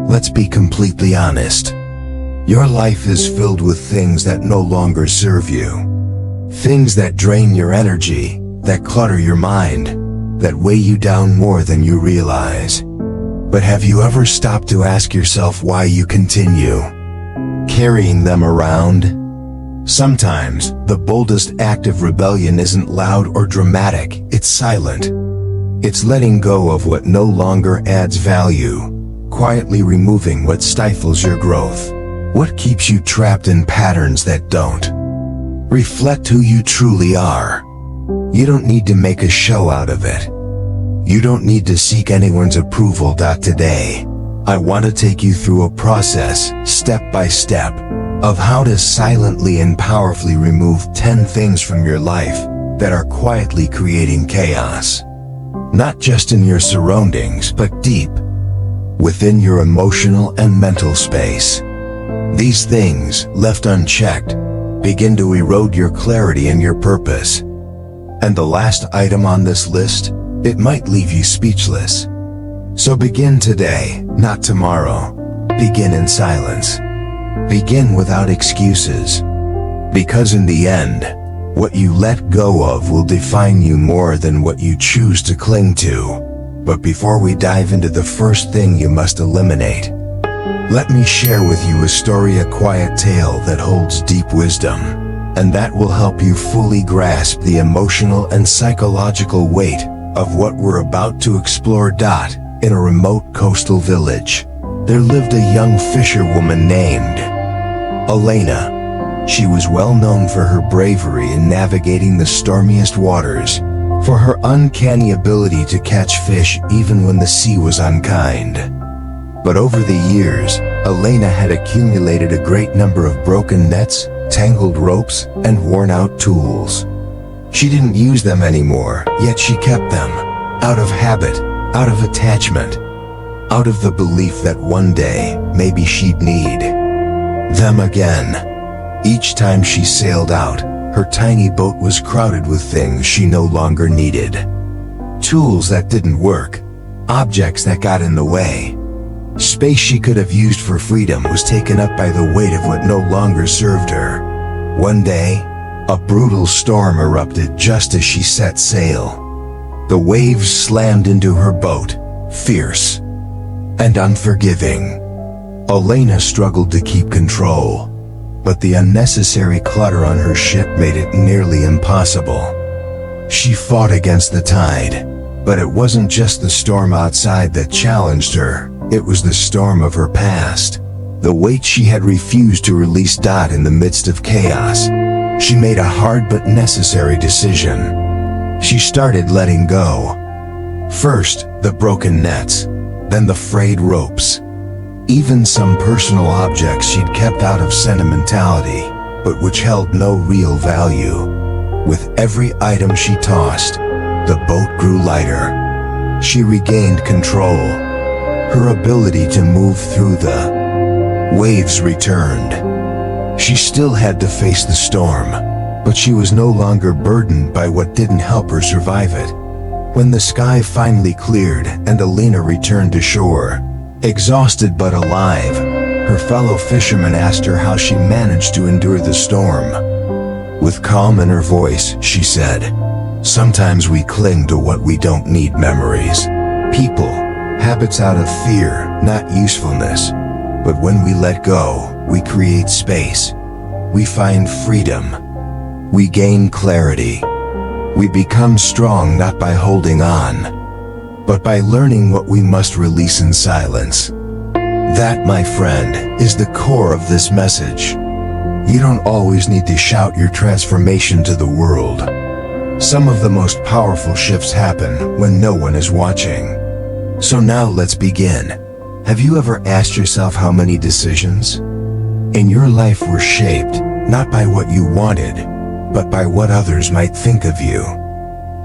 Let's be completely honest. Your life is filled with things that no longer serve you. Things that drain your energy, that clutter your mind, that weigh you down more than you realize. But have you ever stopped to ask yourself why you continue carrying them around? Sometimes, the boldest act of rebellion isn't loud or dramatic, it's silent. It's letting go of what no longer adds value, quietly removing what stifles your growth. What keeps you trapped in patterns that don't reflect who you truly are? You don't need to make a show out of it. You don't need to seek anyone's approval. Today, I want to take you through a process, step by step, of how to silently and powerfully remove 10 things from your life that are quietly creating chaos. Not just in your surroundings, but deep within your emotional and mental space. These things, left unchecked, begin to erode your clarity and your purpose. And the last item on this list, it might leave you speechless. So begin today, not tomorrow. Begin in silence. Begin without excuses. Because in the end, what you let go of will define you more than what you choose to cling to. But before we dive into the first thing you must eliminate, let me share with you a story, a quiet tale that holds deep wisdom, and that will help you fully grasp the emotional and psychological weight of what we're about to explore. In a remote coastal village, there lived a young fisherwoman named Elena. She was well known for her bravery in navigating the stormiest waters, for her uncanny ability to catch fish even when the sea was unkind. But over the years, Elena had accumulated a great number of broken nets, tangled ropes, and worn-out tools. She didn't use them anymore, yet she kept them, out of habit, out of attachment, out of the belief that one day, maybe she'd need them again. Each time she sailed out, her tiny boat was crowded with things she no longer needed. Tools that didn't work, objects that got in the way. Space she could have used for freedom was taken up by the weight of what no longer served her. One day, a brutal storm erupted just as she set sail. The waves slammed into her boat, fierce and unforgiving. Elena struggled to keep control, but the unnecessary clutter on her ship made it nearly impossible. She fought against the tide, but it wasn't just the storm outside that challenged her, it was the storm of her past. The weight she had refused to release. In the midst of chaos, she made a hard but necessary decision. She started letting go. First, the broken nets, then the frayed ropes. Even some personal objects she'd kept out of sentimentality, but which held no real value. With every item she tossed, the boat grew lighter. She regained control. Her ability to move through the waves returned. She still had to face the storm, but she was no longer burdened by what didn't help her survive it. When the sky finally cleared and Elena returned to shore, exhausted but alive, her fellow fishermen asked her how she managed to endure the storm. With calm in her voice, she said, "Sometimes we cling to what we don't need: memories, people, habits out of fear, not usefulness. But when we let go, we create space. We find freedom. We gain clarity. We become strong not by holding on, but by learning what we must release in silence." That, my friend, is the core of this message. You don't always need to shout your transformation to the world. Some of the most powerful shifts happen when no one is watching. So now let's begin. Have you ever asked yourself how many decisions in your life were shaped not by what you wanted, but by what others might think of you?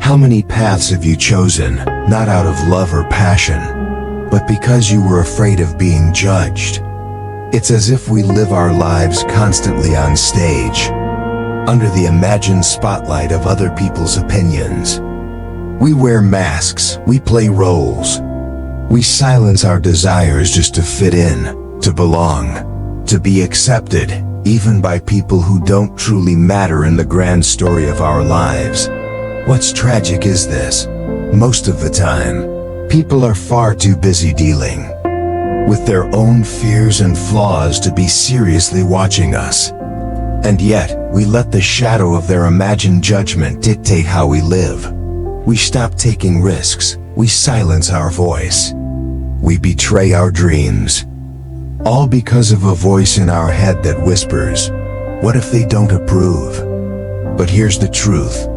How many paths have you chosen, not out of love or passion, but because you were afraid of being judged? It's as if we live our lives constantly on stage, under the imagined spotlight of other people's opinions. We wear masks, we play roles, We silence our desires just to fit in, to belong, to be accepted, even by people who don't truly matter in the grand story of our lives. What's tragic is this: most of the time, people are far too busy dealing with their own fears and flaws to be seriously watching us. And yet, we let the shadow of their imagined judgment dictate how we live. We stop taking risks. We silence our voice. We betray our dreams. All because of a voice in our head that whispers, "What if they don't approve?" But here's the truth.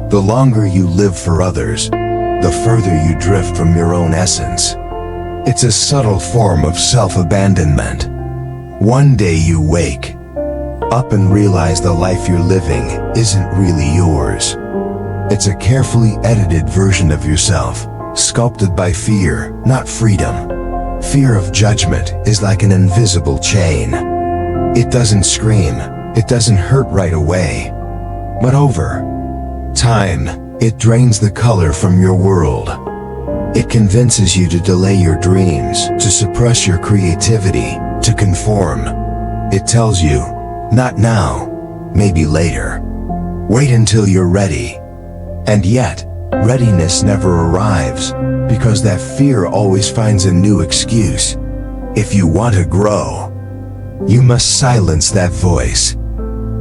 The longer you live for others, the further you drift from your own essence. It's a subtle form of self-abandonment. One day you wake up and realize the life you're living isn't really yours. It's a carefully edited version of yourself, sculpted by fear, not freedom. Fear of judgment is like an invisible chain. It doesn't scream, it doesn't hurt right away. But over time, it drains the color from your world. It convinces you to delay your dreams, to suppress your creativity, to conform. It tells you, not now, maybe later. Wait until you're ready. And yet, readiness never arrives, because that fear always finds a new excuse. If you want to grow, you must silence that voice.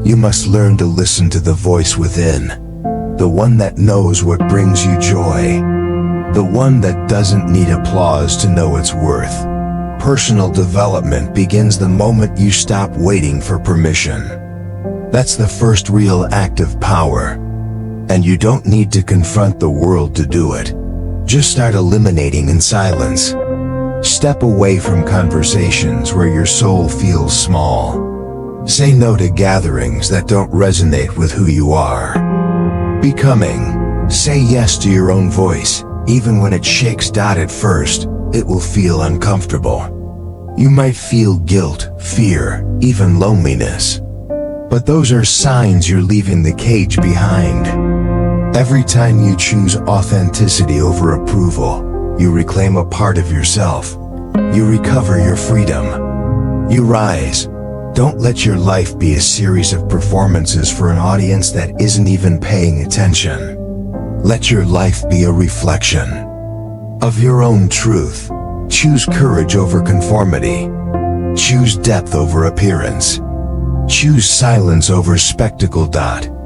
You must learn to listen to the voice within, the one that knows what brings you joy, the one that doesn't need applause to know its worth. Personal development begins the moment you stop waiting for permission. That's the first real act of power. And you don't need to confront the world to do it. Just start eliminating in silence. Step away from conversations where your soul feels small. Say no to gatherings that don't resonate with who you are becoming. Say yes to your own voice, even when it shakes. At first, it will feel uncomfortable. You might feel guilt, fear, even loneliness. But those are signs you're leaving the cage behind. Every time you choose authenticity over approval, you reclaim a part of yourself. You recover your freedom. You rise. Don't let your life be a series of performances for an audience that isn't even paying attention. Let your life be a reflection of your own truth. Choose courage over conformity. Choose depth over appearance. Choose silence over spectacle.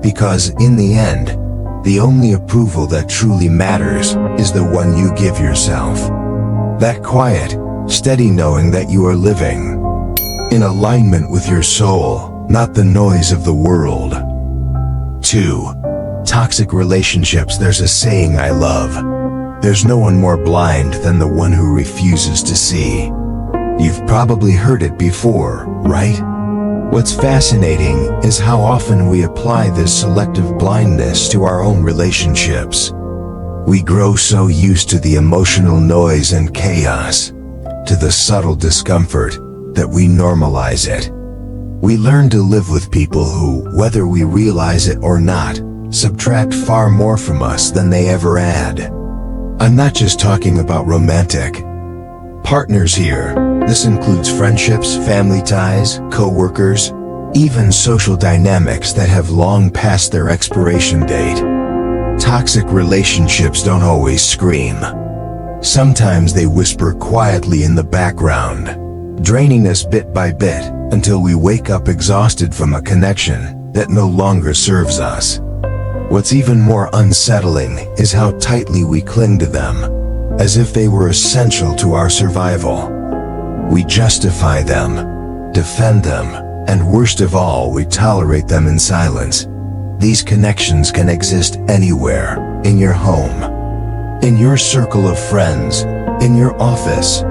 Because in the end, the only approval that truly matters is the one you give yourself. That quiet, steady knowing that you are living in alignment with your soul, not the noise of the world. 2. Toxic relationships. There's a saying I love. There's no one more blind than the one who refuses to see. You've probably heard it before, right? What's fascinating is how often we apply this selective blindness to our own relationships. We grow so used to the emotional noise and chaos, to the subtle discomfort, that we normalize it. We learn to live with people who, whether we realize it or not, subtract far more from us than they ever add. I'm not just talking about romantic partners here. This includes friendships, family ties, co-workers, even social dynamics that have long passed their expiration date. Toxic relationships don't always scream. Sometimes they whisper quietly in the background, draining us bit by bit until we wake up exhausted from a connection that no longer serves us. What's even more unsettling is how tightly we cling to them, as if they were essential to our survival. We justify them, defend them, and worst of all, we tolerate them in silence. These connections can exist anywhere, in your home, in your circle of friends, in your office,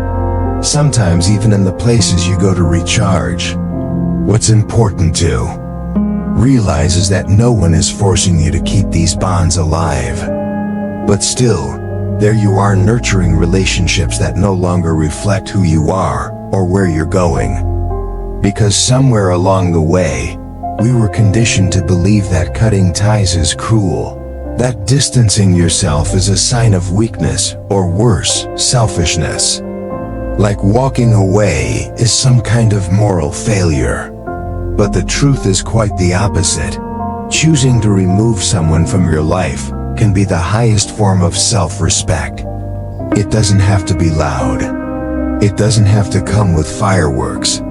sometimes even in the places you go to recharge. What's important to realize is that no one is forcing you to keep these bonds alive. But still, there you are nurturing relationships that no longer reflect who you are or where you're going. Because somewhere along the way, we were conditioned to believe that cutting ties is cruel, That distancing yourself is a sign of weakness, or worse, selfishness. Like walking away is some kind of moral failure. But the truth is quite the opposite. Choosing to remove someone from your life can be the highest form of self-respect. It doesn't have to be loud. It doesn't have to come with fireworks.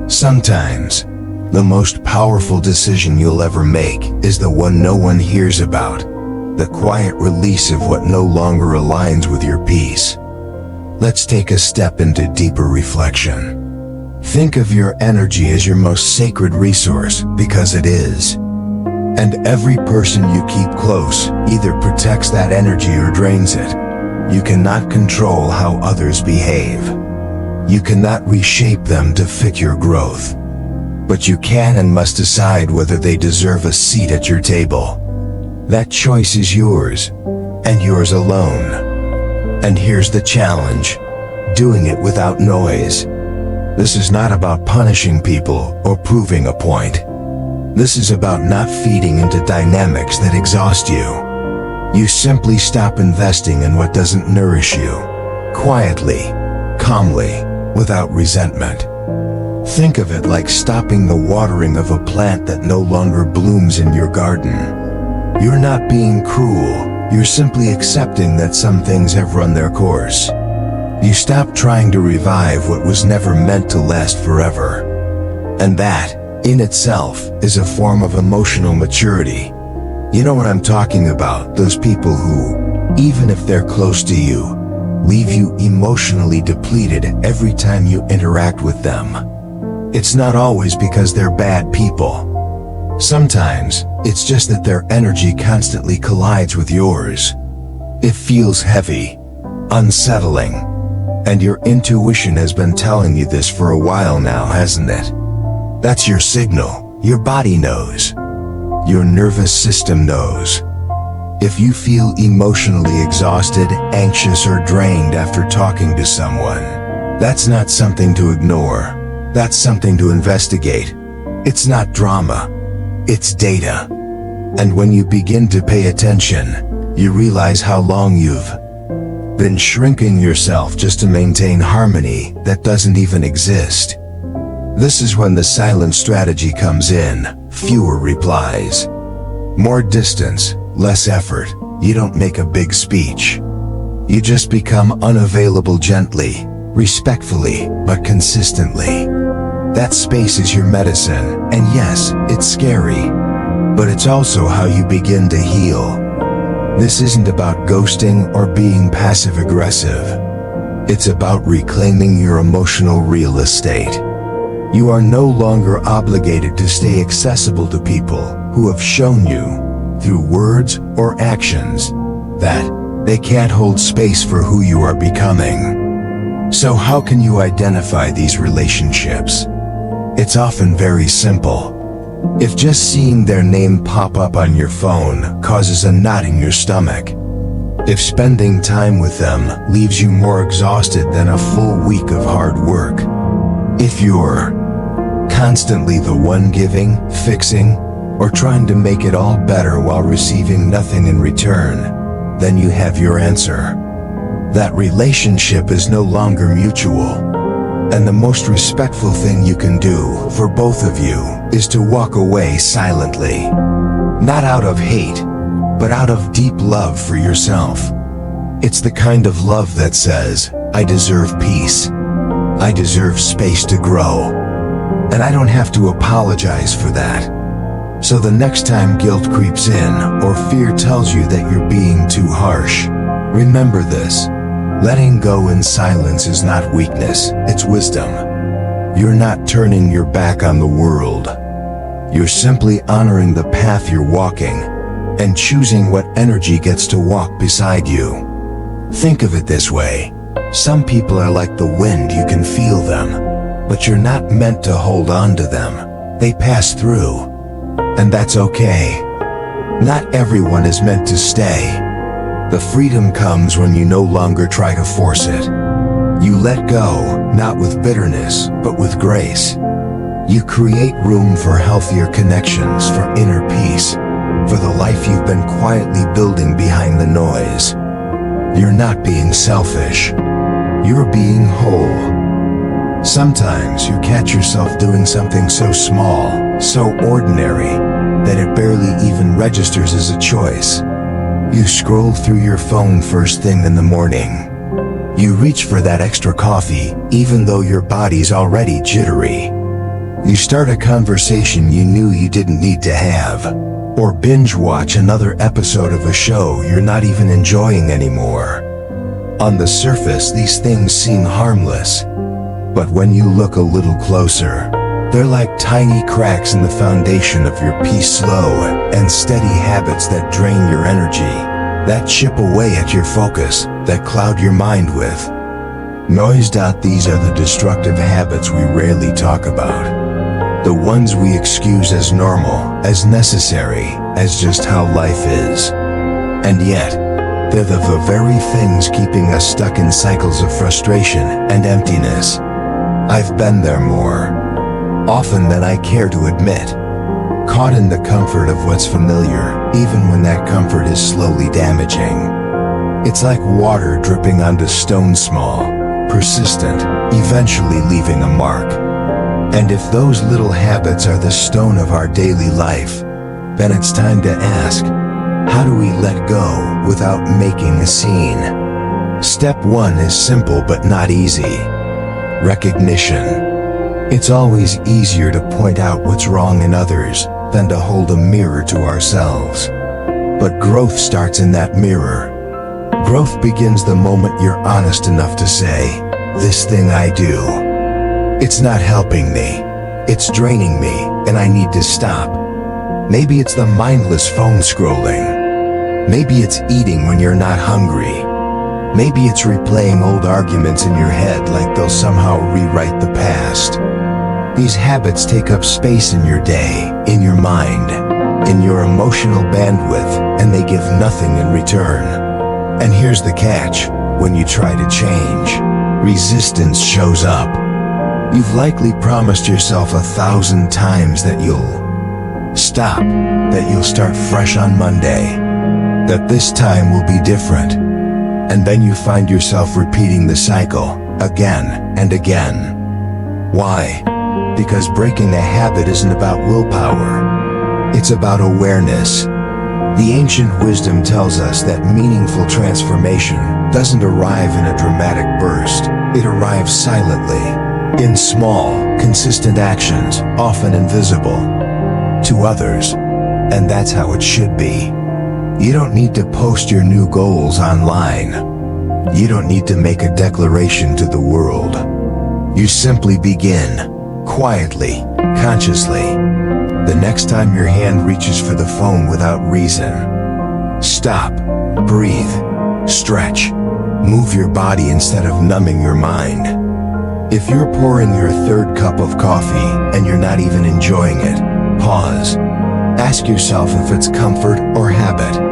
Sometimes, the most powerful decision you'll ever make is the one no one hears about. The quiet release of what no longer aligns with your peace. Let's take a step into deeper reflection. Think of your energy as your most sacred resource, because it is. And every person you keep close either protects that energy or drains it. You cannot control how others behave. You cannot reshape them to fit your growth. But you can and must decide whether they deserve a seat at your table. That choice is yours, and yours alone. And here's the challenge: doing it without noise. This is not about punishing people or proving a point. This is about not feeding into dynamics that exhaust you. You simply stop investing in what doesn't nourish you. Quietly, calmly, without resentment. Think of it like stopping the watering of a plant that no longer blooms in your garden. You're not being cruel, you're simply accepting that some things have run their course. You stop trying to revive what was never meant to last forever. And that, in itself, is a form of emotional maturity. You know what I'm talking about, those people who, even if they're close to you, leave you emotionally depleted every time you interact with them. It's not always because they're bad people. Sometimes, it's just that their energy constantly collides with yours. It feels heavy, unsettling, and your intuition has been telling you this for a while now, hasn't it? That's your signal. Your body knows. Your nervous system knows. If you feel emotionally exhausted, anxious, or drained after talking to someone, that's not something to ignore. That's something to investigate. It's not drama. It's data. And when you begin to pay attention, you realize how long you've been shrinking yourself just to maintain harmony that doesn't even exist. This is when the silent strategy comes in. Fewer replies. More distance, less effort. You don't make a big speech. You just become unavailable gently, respectfully, but consistently. That space is your medicine, and yes, it's scary, but it's also how you begin to heal. This isn't about ghosting or being passive-aggressive. It's about reclaiming your emotional real estate. You are no longer obligated to stay accessible to people who have shown you, through words or actions, that they can't hold space for who you are becoming. So how can you identify these relationships? It's often very simple. If just seeing their name pop up on your phone causes a knot in your stomach, if spending time with them leaves you more exhausted than a full week of hard work, if you're constantly the one giving, fixing, or trying to make it all better while receiving nothing in return, then you have your answer. That relationship is no longer mutual. And the most respectful thing you can do for both of you is to walk away silently. Not out of hate, but out of deep love for yourself. It's the kind of love that says, I deserve peace. I deserve space to grow. And I don't have to apologize for that. So the next time guilt creeps in or fear tells you that you're being too harsh, remember this. Letting go in silence is not weakness, it's wisdom. You're not turning your back on the world. You're simply honoring the path you're walking and choosing what energy gets to walk beside you. Think of it this way. Some people are like the wind, you can feel them, but you're not meant to hold on to them. They pass through, and that's okay. Not everyone is meant to stay. The freedom comes when you no longer try to force it. You let go, not with bitterness, but with grace. You create room for healthier connections, for inner peace. for the life you've been quietly building behind the noise. You're not being selfish. You're being whole. Sometimes you catch yourself doing something so small, so ordinary, that it barely even registers as a choice. You scroll through your phone first thing in the morning. You reach for that extra coffee, even though your body's already jittery. You start a conversation you knew you didn't need to have, or binge watch another episode of a show you're not even enjoying anymore. On the surface, these things seem harmless, but when you look a little closer, they're like tiny cracks in the foundation of your slow and steady habits that drain your energy, that chip away at your focus, that cloud your mind with noise. These are the destructive habits we rarely talk about. The ones we excuse as normal, as necessary, as just how life is. And yet, they're the very things keeping us stuck in cycles of frustration and emptiness. I've been there more often than I care to admit, caught in the comfort of what's familiar, even when that comfort is slowly damaging. It's like water dripping onto stone, small, persistent, eventually leaving a mark. And if those little habits are the stone of our daily life, then it's time to ask, how do we let go without making a scene? Step 1 is simple but not easy. Recognition. It's always easier to point out what's wrong in others than to hold a mirror to ourselves. But growth starts in that mirror. Growth begins the moment you're honest enough to say, this thing I do, it's not helping me, it's draining me, and I need to stop. Maybe it's the mindless phone scrolling. Maybe it's eating when you're not hungry. Maybe it's replaying old arguments in your head like they'll somehow rewrite the past. These habits take up space in your day, in your mind, in your emotional bandwidth, and they give nothing in return. And here's the catch: when you try to change, resistance shows up. You've likely promised yourself 1,000 times that you'll stop, that you'll start fresh on Monday, that this time will be different. And then you find yourself repeating the cycle again and again. Why? Because breaking a habit isn't about willpower. It's about awareness. The ancient wisdom tells us that meaningful transformation doesn't arrive in a dramatic burst. It arrives silently, in small, consistent actions, often invisible to others. And that's how it should be. You don't need to post your new goals online. You don't need to make a declaration to the world. You simply begin, quietly, consciously. The next time your hand reaches for the phone without reason, stop, breathe, stretch, move your body instead of numbing your mind. If you're pouring your 3rd cup of coffee and you're not even enjoying it, pause. Ask yourself if it's comfort or habit.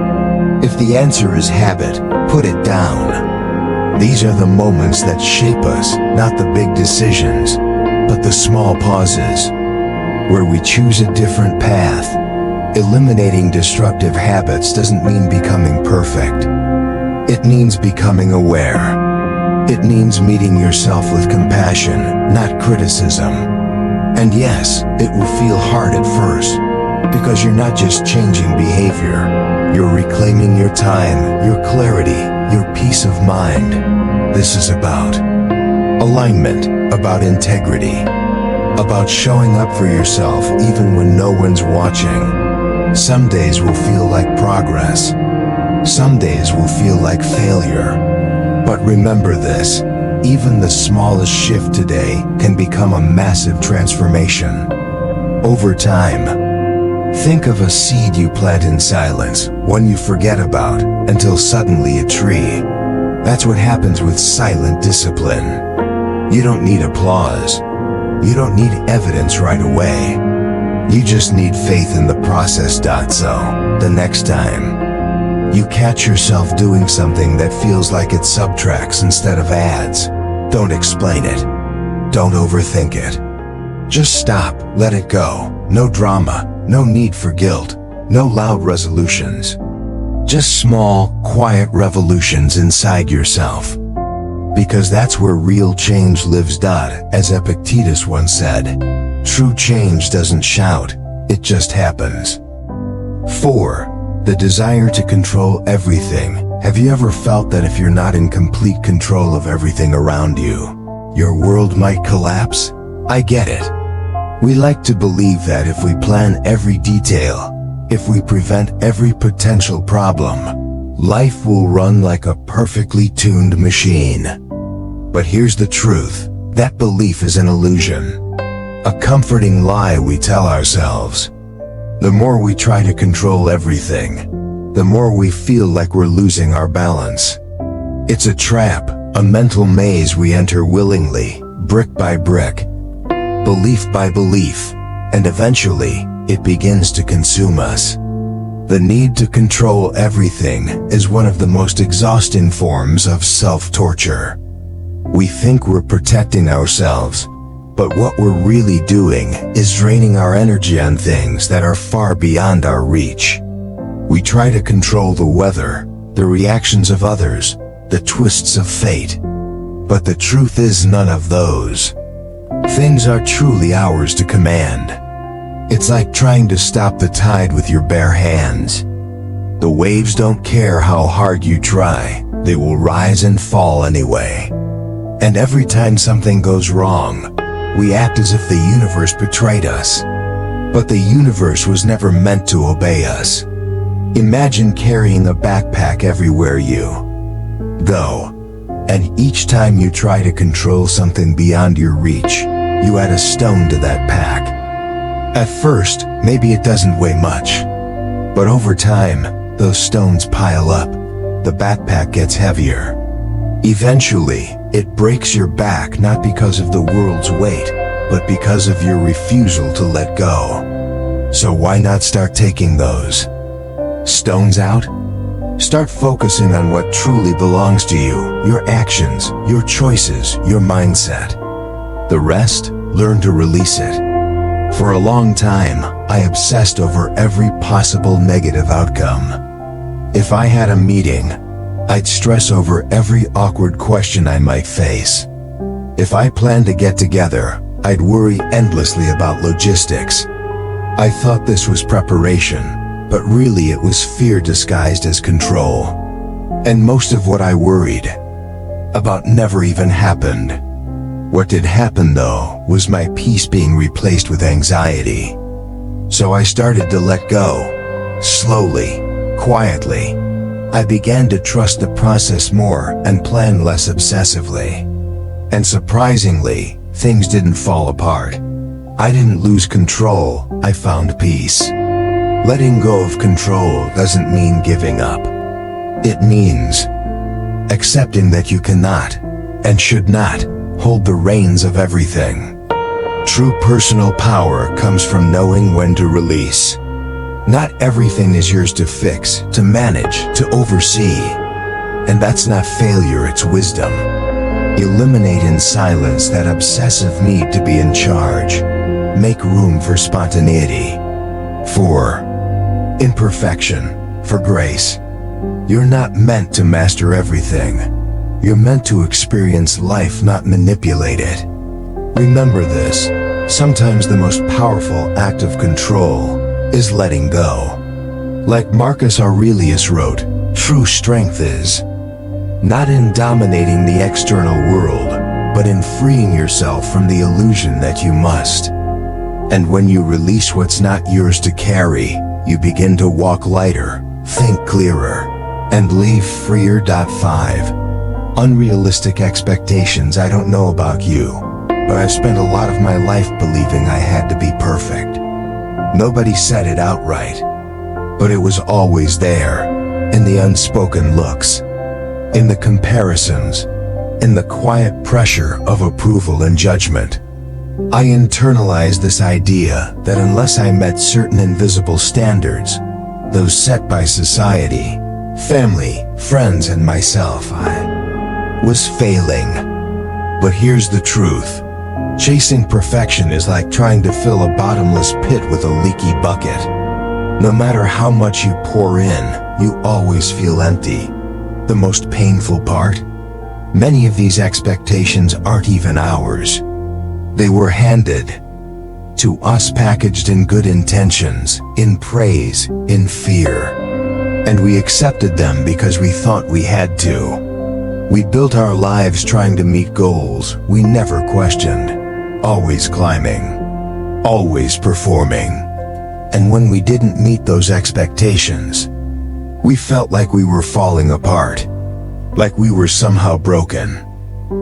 If the answer is habit, put it down. These are the moments that shape us, not the big decisions, but the small pauses, where we choose a different path. Eliminating destructive habits doesn't mean becoming perfect. It means becoming aware. It means meeting yourself with compassion, not criticism. And yes, it will feel hard at first, because you're not just changing behavior, you're reclaiming your time, your clarity, your peace of mind. This is about alignment, about integrity, about showing up for yourself even when no one's watching. Some days will feel like progress. Some days will feel like failure. But remember this, even the smallest shift today can become a massive transformation. Over time, think of a seed you plant in silence, one you forget about, until suddenly a tree. That's what happens with silent discipline. You don't need applause. You don't need evidence right away. You just need faith in the process. So, the next time you catch yourself doing something that feels like it subtracts instead of adds, don't explain it. Don't overthink it. Just stop, let it go. No drama, no need for guilt. No loud resolutions. Just small, quiet revolutions inside yourself. Because that's where real change lives. As Epictetus once said, true change doesn't shout, it just happens. 4. The desire to control everything. Have you ever felt that if you're not in complete control of everything around you, your world might collapse? I get it. We like to believe that if we plan every detail, if we prevent every potential problem, life will run like a perfectly tuned machine. But here's the truth, that belief is an illusion. A comforting lie we tell ourselves. The more we try to control everything, the more we feel like we're losing our balance. It's a trap, a mental maze we enter willingly, brick by brick, belief by belief, and eventually, it begins to consume us. The need to control everything is one of the most exhausting forms of self-torture. We think we're protecting ourselves, but what we're really doing is draining our energy on things that are far beyond our reach. We try to control the weather, the reactions of others, the twists of fate. But the truth is none of those things are truly ours to command. It's like trying to stop the tide with your bare hands. The waves don't care how hard you try, they will rise and fall anyway. And every time something goes wrong, we act as if the universe betrayed us. But the universe was never meant to obey us. Imagine carrying a backpack everywhere you go. And each time you try to control something beyond your reach, you add a stone to that pack. At first, maybe it doesn't weigh much. But over time, those stones pile up. The backpack gets heavier. Eventually, it breaks your back not because of the world's weight, but because of your refusal to let go. So why not start taking those stones out? Start focusing on what truly belongs to you, your actions, your choices, your mindset. The rest, learn to release it. For a long time, I obsessed over every possible negative outcome. If I had a meeting, I'd stress over every awkward question I might face. If I planned to get together, I'd worry endlessly about logistics. I thought this was preparation, but really it was fear disguised as control. And most of what I worried about never even happened. What did happen though was my peace being replaced with anxiety. So I started to let go. Slowly, quietly. I began to trust the process more and plan less obsessively. And surprisingly, things didn't fall apart. I didn't lose control, I found peace. Letting go of control doesn't mean giving up. It means accepting that you cannot, and should not, hold the reins of everything. True personal power comes from knowing when to release. Not everything is yours to fix, to manage, to oversee. And that's not failure, it's wisdom. Eliminate in silence that obsessive need to be in charge. Make room for spontaneity. 4. Imperfection for grace. You're not meant to master everything. You're meant to experience life, not manipulate it. Remember this, sometimes the most powerful act of control is letting go. Like Marcus Aurelius wrote, true strength is not in dominating the external world, but in freeing yourself from the illusion that you must. And when you release what's not yours to carry, you begin to walk lighter, think clearer, and live freer. 5. Unrealistic expectations. I don't know about you, but I've spent a lot of my life believing I had to be perfect. Nobody said it outright, but it was always there, in the unspoken looks, in the comparisons, in the quiet pressure of approval and judgment. I internalized this idea that unless I met certain invisible standards, those set by society, family, friends, and myself, I was failing. But here's the truth. Chasing perfection is like trying to fill a bottomless pit with a leaky bucket. No matter how much you pour in, you always feel empty. The most painful part? Many of these expectations aren't even ours. They were handed to us packaged in good intentions, in praise, in fear. And we accepted them because we thought we had to. We built our lives trying to meet goals we never questioned, always climbing, always performing. And when we didn't meet those expectations, we felt like we were falling apart, like we were somehow broken.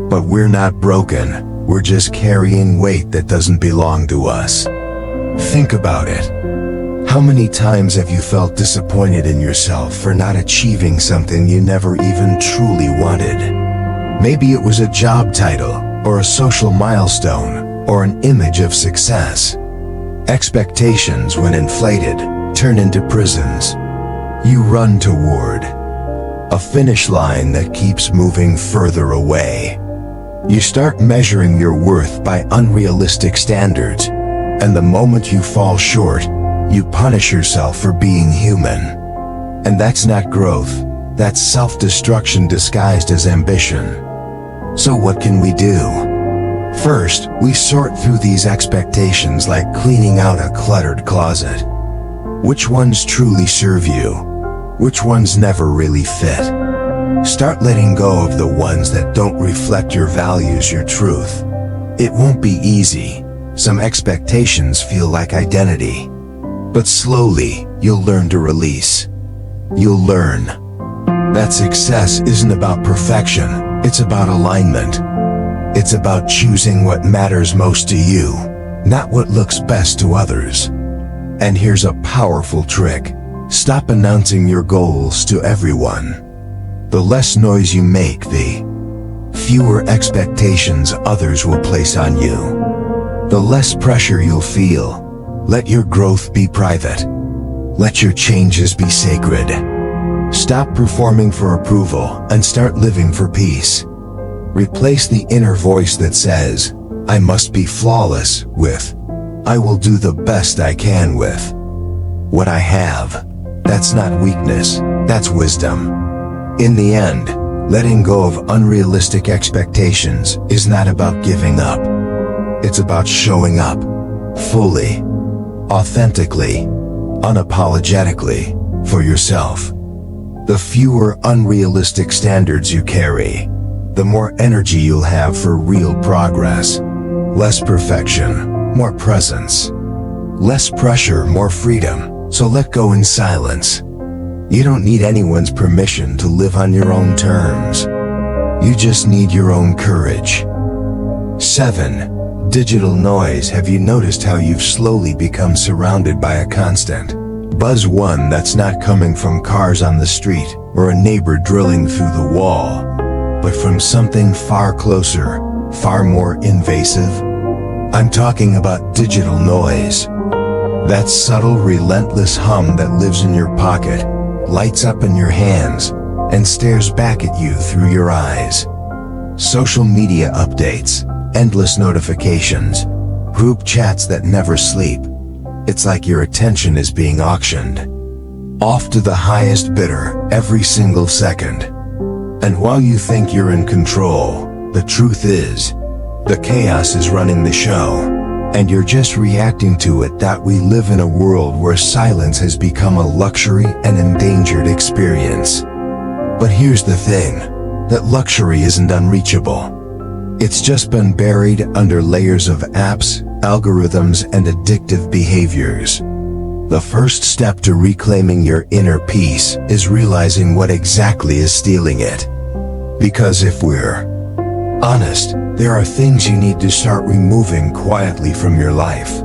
But we're not broken, we're just carrying weight that doesn't belong to us. Think about it. How many times have you felt disappointed in yourself for not achieving something you never even truly wanted? Maybe it was a job title, or a social milestone, or an image of success. Expectations, when inflated, turn into prisons. You run toward a finish line that keeps moving further away. You start measuring your worth by unrealistic standards, and the moment you fall short, you punish yourself for being human. And that's not growth, that's self-destruction disguised as ambition. So what can we do? First, we sort through these expectations like cleaning out a cluttered closet. Which ones truly serve you? Which ones never really fit? Start letting go of the ones that don't reflect your values, your truth. It won't be easy. Some expectations feel like identity. But slowly, you'll learn to release. You'll learn that success isn't about perfection, it's about alignment. It's about choosing what matters most to you, not what looks best to others. And here's a powerful trick. Stop announcing your goals to everyone. The less noise you make, the fewer expectations others will place on you. The less pressure you'll feel. Let your growth be private. Let your changes be sacred. Stop performing for approval and start living for peace. Replace the inner voice that says, I must be flawless, with, I will do the best I can with what I have. That's not weakness, that's wisdom. In the end, letting go of unrealistic expectations is not about giving up. It's about showing up, fully, authentically, unapologetically, for yourself. The fewer unrealistic standards you carry, the more energy you'll have for real progress. Less perfection, more presence. Less pressure, more freedom. So let go in silence. You don't need anyone's permission to live on your own terms. You just need your own courage. 7. Digital noise. Have you noticed how you've slowly become surrounded by a constant buzz, one that's not coming from cars on the street or a neighbor drilling through the wall, but from something far closer, far more invasive? I'm talking about digital noise. That subtle, relentless hum that lives in your pocket, lights up in your hands, and stares back at you through your eyes. Social media updates, endless notifications, group chats that never sleep. It's like your attention is being auctioned off to the highest bidder every single second. And while you think you're in control, the truth is, the chaos is running the show, and you're just reacting to it. That we live in a world where silence has become a luxury and endangered experience. But here's the thing, that luxury isn't unreachable. It's just been buried under layers of apps, algorithms, and addictive behaviors. The first step to reclaiming your inner peace is realizing what exactly is stealing it. Because if we're honest, there are things you need to start removing quietly from your life.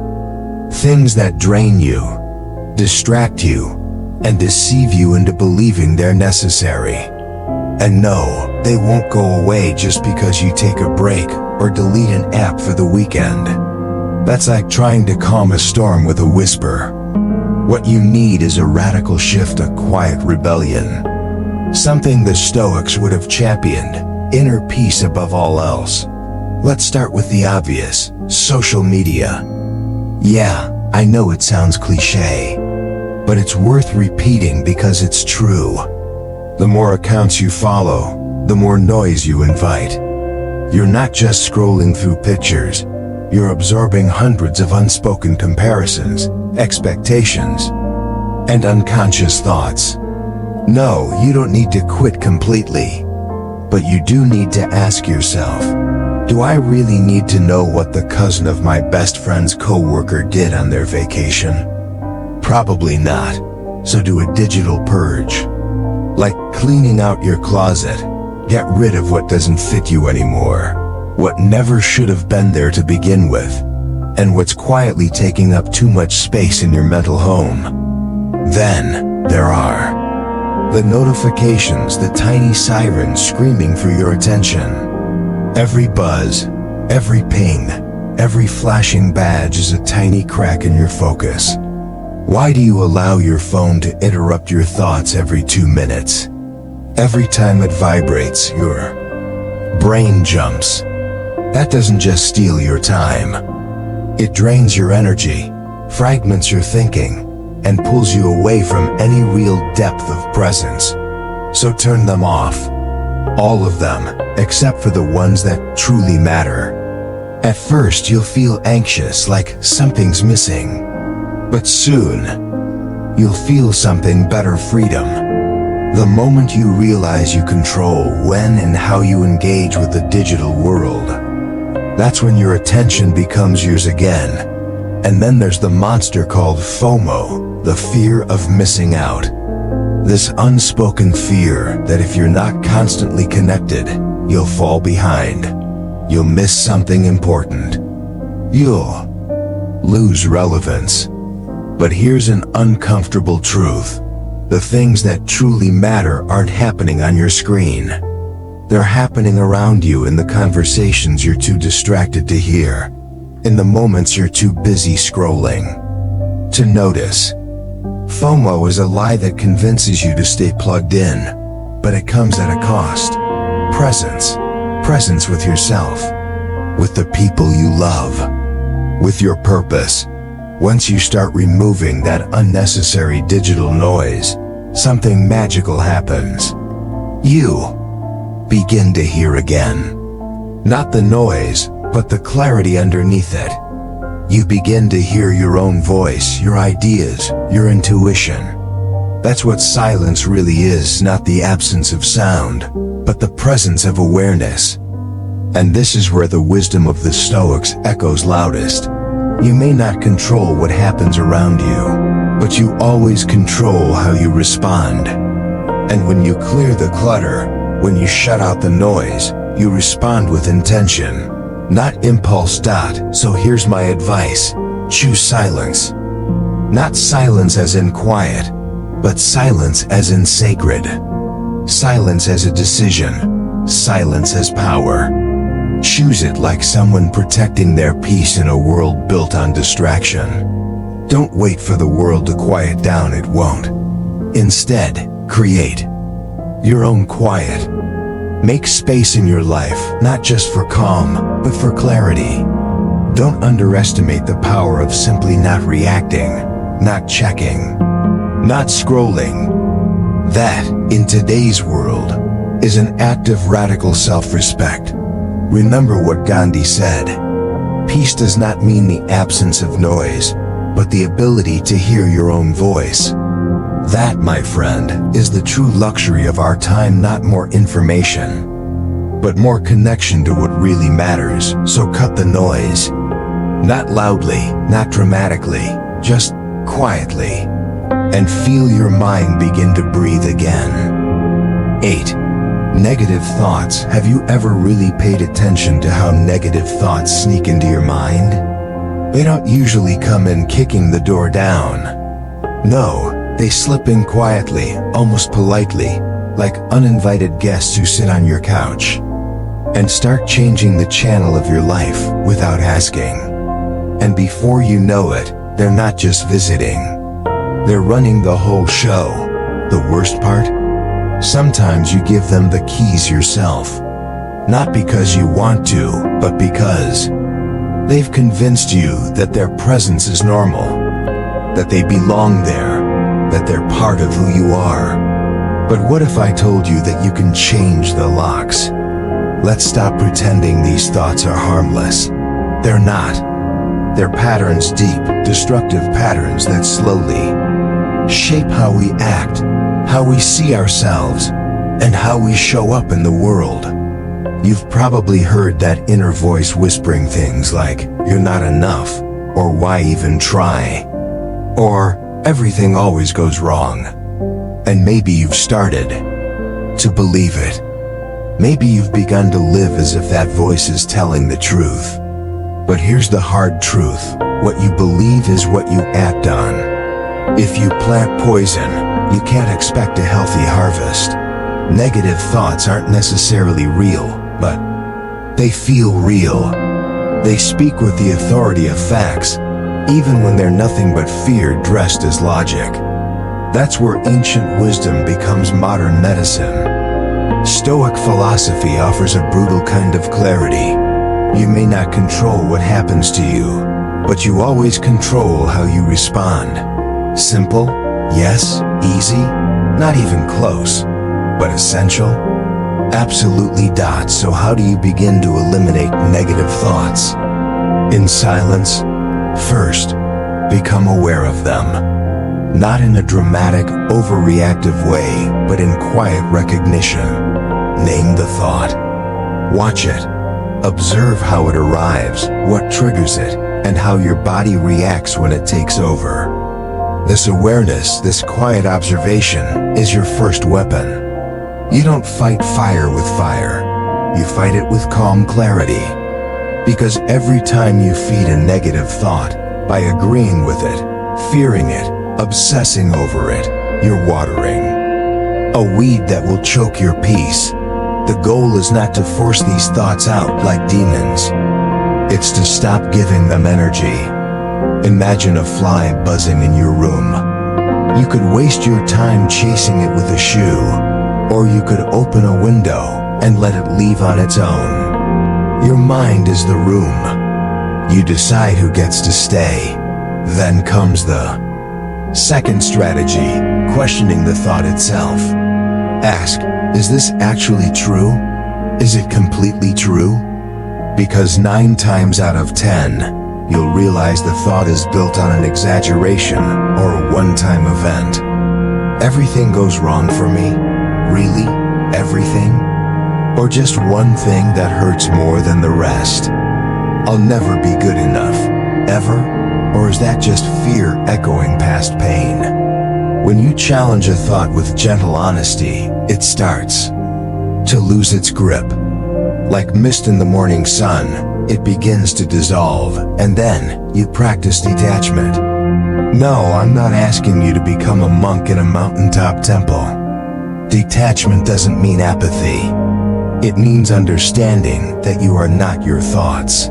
Things that drain you, distract you, and deceive you into believing they're necessary. And no, they won't go away just because you take a break or delete an app for the weekend. That's like trying to calm a storm with a whisper. What you need is a radical shift, a quiet rebellion. Something the Stoics would have championed, inner peace above all else. Let's start with the obvious, social media. Yeah, I know it sounds cliché, but it's worth repeating because it's true. The more accounts you follow, the more noise you invite. You're not just scrolling through pictures, you're absorbing hundreds of unspoken comparisons, expectations, and unconscious thoughts. No, you don't need to quit completely, but you do need to ask yourself, do I really need to know what the cousin of my best friend's coworker did on their vacation? Probably not. So do a digital purge. Like cleaning out your closet. Get rid of what doesn't fit you anymore, what never should have been there to begin with, and what's quietly taking up too much space in your mental home. Then, there are the notifications, the tiny sirens screaming for your attention. Every buzz, every ping, every flashing badge is a tiny crack in your focus. Why do you allow your phone to interrupt your thoughts every 2 minutes? Every time it vibrates, your brain jumps. That doesn't just steal your time. It drains your energy, fragments your thinking, and pulls you away from any real depth of presence. So turn them off. All of them, except for the ones that truly matter. At first you'll feel anxious, like something's missing. But soon, you'll feel something better: freedom. The moment you realize you control when and how you engage with the digital world, that's when your attention becomes yours again. And then there's the monster called FOMO, the fear of missing out. This unspoken fear that if you're not constantly connected, you'll fall behind. You'll miss something important. You'll lose relevance. But here's an uncomfortable truth. The things that truly matter aren't happening on your screen. They're happening around you, in the conversations you're too distracted to hear, in the moments you're too busy scrolling to notice. FOMO is a lie that convinces you to stay plugged in, but it comes at a cost. Presence. Presence with yourself, with the people you love, with your purpose. Once you start removing that unnecessary digital noise, something magical happens. You begin to hear again. Not the noise, but the clarity underneath it. You begin to hear your own voice, your ideas, your intuition. That's what silence really is, not the absence of sound, but the presence of awareness. And this is where the wisdom of the Stoics echoes loudest. You may not control what happens around you, but you always control how you respond. And when you clear the clutter, when you shut out the noise, you respond with intention, not impulse. So here's my advice. Choose silence. Not silence as in quiet, but silence as in sacred. Silence as a decision. Silence as power. Choose it like someone protecting their peace in a world built on distraction. Don't wait for the world to quiet down, it won't. Instead, create your own quiet. Make space in your life, not just for calm, but for clarity. Don't underestimate the power of simply not reacting, not checking, not scrolling. That, in today's world, is an act of radical self-respect. Remember what Gandhi said. Peace does not mean the absence of noise, but the ability to hear your own voice. That, my friend, is the true luxury of our time, not more information, but more connection to what really matters. So cut the noise. Not loudly, not dramatically, just quietly. And feel your mind begin to breathe again. 8. Negative thoughts. Have you ever really paid attention to how negative thoughts sneak into your mind? They don't usually come in kicking the door down. No, they slip in quietly, almost politely, like uninvited guests who sit on your couch, and start changing the channel of your life without asking. And before you know it, they're not just visiting. They're running the whole show. The worst part? Sometimes you give them the keys yourself. Not because you want to, but because they've convinced you that their presence is normal, that they belong there, that they're part of who you are. But what if I told you that you can change the locks? Let's stop pretending these thoughts are harmless. They're not. They're patterns, deep, destructive patterns that slowly shape how we act, how we see ourselves, and how we show up in the world. You've probably heard that inner voice whispering things like, "You're not enough," or "Why even try?" or "Everything always goes wrong." And maybe you've started to believe it. Maybe you've begun to live as if that voice is telling the truth. But here's the hard truth. What you believe is what you act on. If you plant poison, you can't expect a healthy harvest. Negative thoughts aren't necessarily real, but they feel real. They speak with the authority of facts, even when they're nothing but fear dressed as logic. That's where ancient wisdom becomes modern medicine. Stoic philosophy offers a brutal kind of clarity. You may not control what happens to you, but you always control how you respond. Simple? Yes. Easy? Not even close. But essential? Absolutely not. So how do you begin to eliminate negative thoughts? In silence. First, become aware of them. Not in a dramatic, overreactive way, but in quiet recognition. Name the thought. Watch it. Observe how it arrives, what triggers it, and how your body reacts when it takes over. This awareness, this quiet observation, is your first weapon. You don't fight fire with fire. You fight it with calm clarity. Because every time you feed a negative thought, by agreeing with it, fearing it, obsessing over it, you're watering a weed that will choke your peace. The goal is not to force these thoughts out like demons. It's to stop giving them energy. Imagine a fly buzzing in your room. You could waste your time chasing it with a shoe, or you could open a window and let it leave on its own. Your mind is the room. You decide who gets to stay. Then comes the second strategy, questioning the thought itself. Ask, is this actually true? Is it completely true? Because 9 times out of 10, you'll realize the thought is built on an exaggeration or a one-time event. Everything goes wrong for me? Really? Everything? Or just one thing that hurts more than the rest? I'll never be good enough. Ever? Or is that just fear echoing past pain? When you challenge a thought with gentle honesty, it starts to lose its grip. Like mist in the morning sun, it begins to dissolve, and then you practice detachment. No, I'm not asking you to become a monk in a mountaintop temple. Detachment doesn't mean apathy. It means understanding that you are not your thoughts.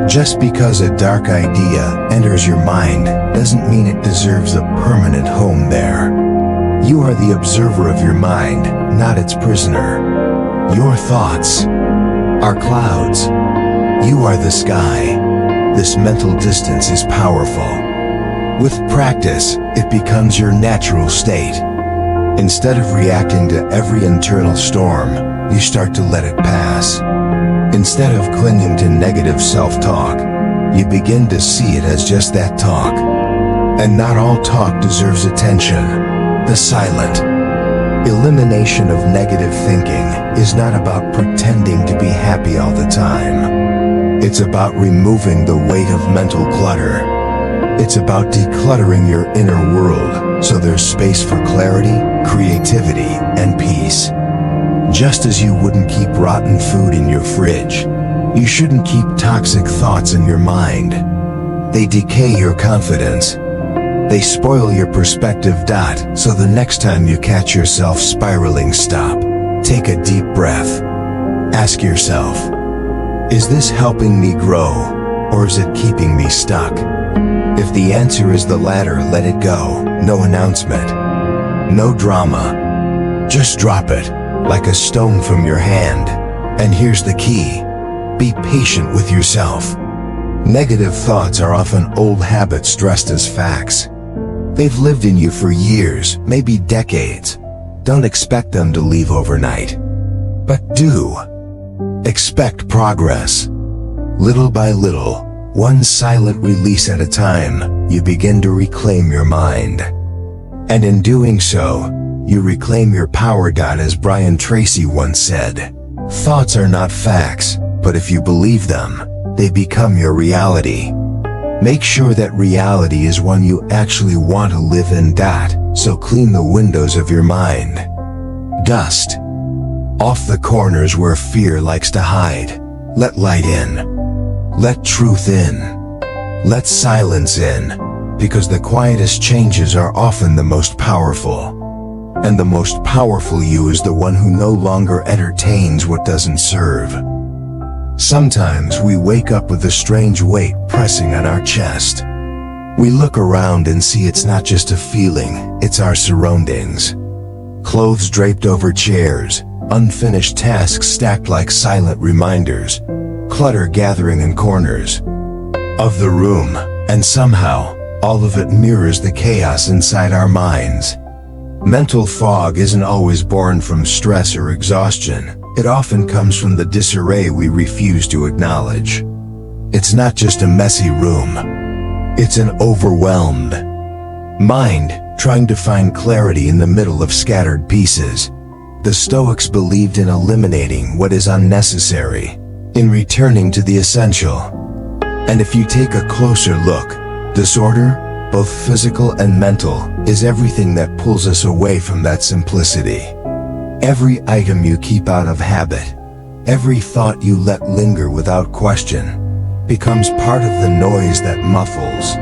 Just because a dark idea enters your mind doesn't mean it deserves a permanent home there. You are the observer of your mind, not its prisoner. Your thoughts are clouds. You are the sky. This mental distance is powerful. With practice, it becomes your natural state. Instead of reacting to every internal storm, you start to let it pass. Instead of clinging to negative self-talk, you begin to see it as just that talk. And not all talk deserves attention. The silent elimination of negative thinking is not about pretending to be happy all the time. It's about removing the weight of mental clutter. It's about decluttering your inner world so there's space for clarity, creativity, and peace. Just as you wouldn't keep rotten food in your fridge, you shouldn't keep toxic thoughts in your mind. They decay your confidence. They spoil your perspective. So the next time you catch yourself spiraling, stop. Take a deep breath. Ask yourself, is this helping me grow, or is it keeping me stuck? If the answer is the latter, let it go. No announcement. No drama. Just drop it, like a stone from your hand. And here's the key. Be patient with yourself. Negative thoughts are often old habits dressed as facts. They've lived in you for years, maybe decades. Don't expect them to leave overnight. But do expect progress. Little by little, one silent release at a time, you begin to reclaim your mind. And in doing so, you reclaim your power. As Brian Tracy once said, thoughts are not facts, but if you believe them, they become your reality. Make sure that reality is one you actually want to live in. So clean the windows of your mind. Dust off the corners where fear likes to hide. Let light in. Let truth in. Let silence in. Because the quietest changes are often the most powerful. And the most powerful you is the one who no longer entertains what doesn't serve. Sometimes we wake up with a strange weight pressing on our chest. We look around and see it's not just a feeling, it's our surroundings. Clothes draped over chairs, unfinished tasks stacked like silent reminders, clutter gathering in corners of the room, and somehow, all of it mirrors the chaos inside our minds. Mental fog isn't always born from stress or exhaustion. It often comes from the disarray we refuse to acknowledge. It's not just a messy room. It's an overwhelmed mind trying to find clarity in the middle of scattered pieces. The Stoics believed in eliminating what is unnecessary, in returning to the essential. And if you take a closer look, disorder, both physical and mental, is everything that pulls us away from that simplicity. Every item you keep out of habit, every thought you let linger without question, becomes part of the noise that muffles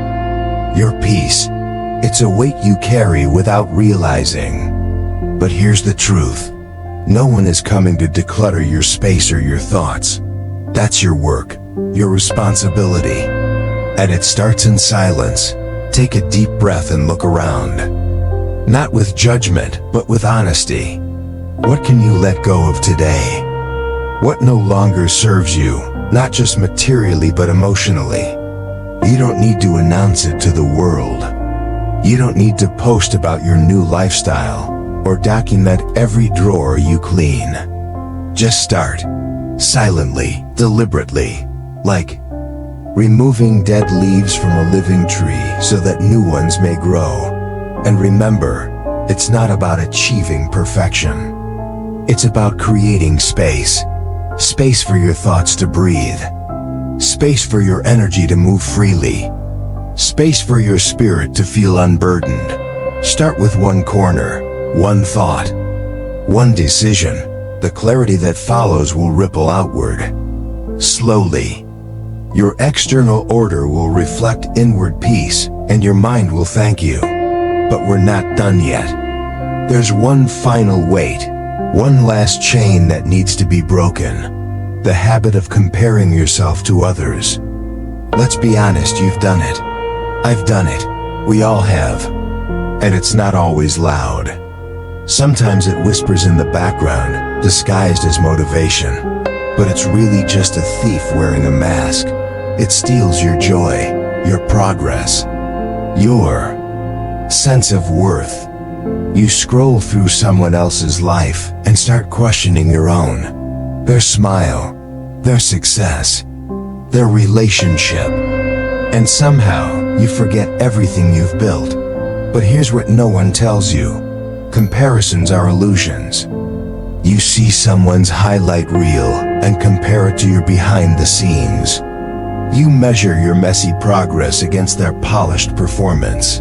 your peace. It's a weight you carry without realizing. But here's the truth. No one is coming to declutter your space or your thoughts. That's your work, your responsibility. And it starts in silence. Take a deep breath and look around. Not with judgment, but with honesty. What can you let go of today? What no longer serves you, not just materially but emotionally? You don't need to announce it to the world. You don't need to post about your new lifestyle or document every drawer you clean. Just start, silently, deliberately, like removing dead leaves from a living tree so that new ones may grow. And remember, it's not about achieving perfection. It's about creating space. Space for your thoughts to breathe. Space for your energy to move freely. Space for your spirit to feel unburdened. Start with one corner, one thought, one decision. The clarity that follows will ripple outward. Slowly, your external order will reflect inward peace, and your mind will thank you. But we're not done yet. There's one final weight, one last chain that needs to be broken. The habit of comparing yourself to others. Let's be honest, you've done it. I've done it. We all have. And it's not always loud. Sometimes it whispers in the background, disguised as motivation. But it's really just a thief wearing a mask. It steals your joy, your progress, your sense of worth. You scroll through someone else's life and start questioning your own. Their smile, their success, their relationship. And somehow, you forget everything you've built. But here's what no one tells you. Comparisons are illusions. You see someone's highlight reel and compare it to your behind the scenes. You measure your messy progress against their polished performance.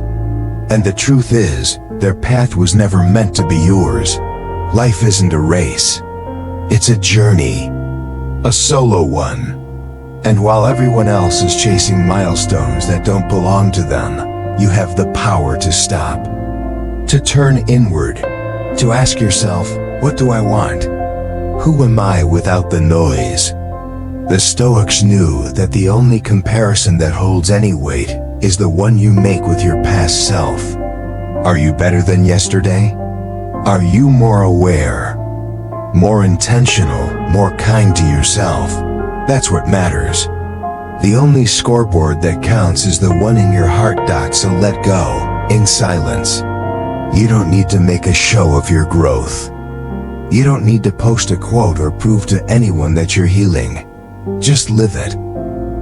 And the truth is, their path was never meant to be yours. Life isn't a race. It's a journey. A solo one. And while everyone else is chasing milestones that don't belong to them, you have the power to stop. To turn inward. To ask yourself, what do I want? Who am I without the noise? The Stoics knew that the only comparison that holds any weight is the one you make with your past self. Are you better than yesterday? Are you more aware? More intentional, more kind to yourself? That's what matters. The only scoreboard that counts is the one in your heart. So let go. In silence, you don't need to make a show of your growth. You don't need to post a quote or prove to anyone that you're healing. Just live it.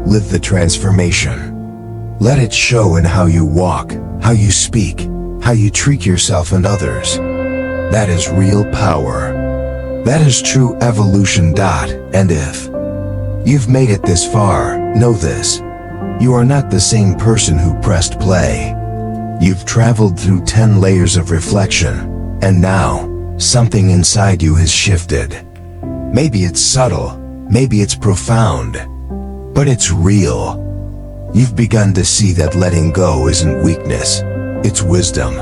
Live the transformation. Let it show in how you walk, how you speak, how you treat yourself and others. That is real power. That is true evolution. And if you've made it this far, know this. You are not the same person who pressed play. You've traveled through 10 layers of reflection, and now, something inside you has shifted. Maybe it's subtle, maybe it's profound, but it's real. You've begun to see that letting go isn't weakness, it's wisdom.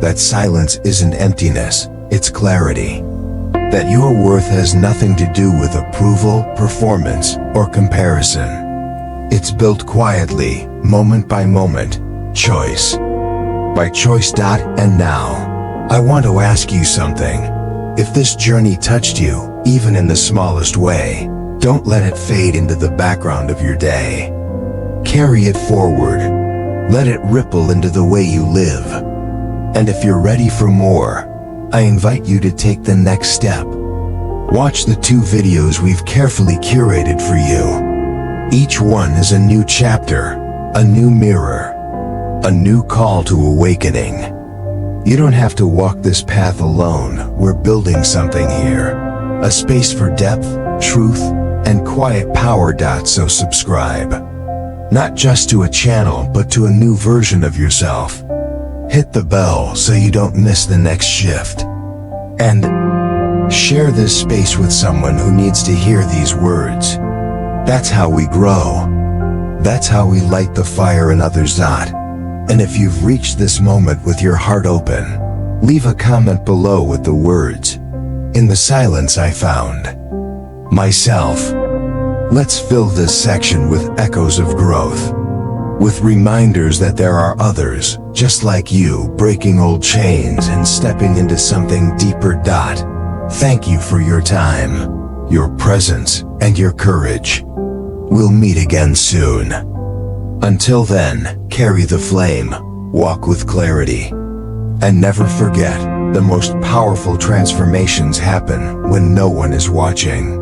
That silence isn't emptiness, it's clarity. That your worth has nothing to do with approval, performance, or comparison. It's built quietly, moment by moment, choice by choice. And now, I want to ask you something. If this journey touched you, even in the smallest way, don't let it fade into the background of your day. Carry it forward. Let it ripple into the way you live. And if you're ready for more, I invite you to take the next step. Watch the 2 videos we've carefully curated for you. Each one is a new chapter, a new mirror, a new call to awakening. You don't have to walk this path alone. We're building something here. A space for depth, truth, and quiet power. So subscribe. Not just to a channel, but to a new version of yourself. Hit the bell so you don't miss the next shift. And share this space with someone who needs to hear these words. That's how we grow. That's how we light the fire in others. And if you've reached this moment with your heart open, leave a comment below with the words, "In the silence I found myself." Let's fill this section with echoes of growth, with reminders that there are others, just like you, breaking old chains and stepping into something deeper. Thank you for your time, your presence, and your courage. We'll meet again soon. Until then, carry the flame, walk with clarity, and never forget, the most powerful transformations happen when no one is watching.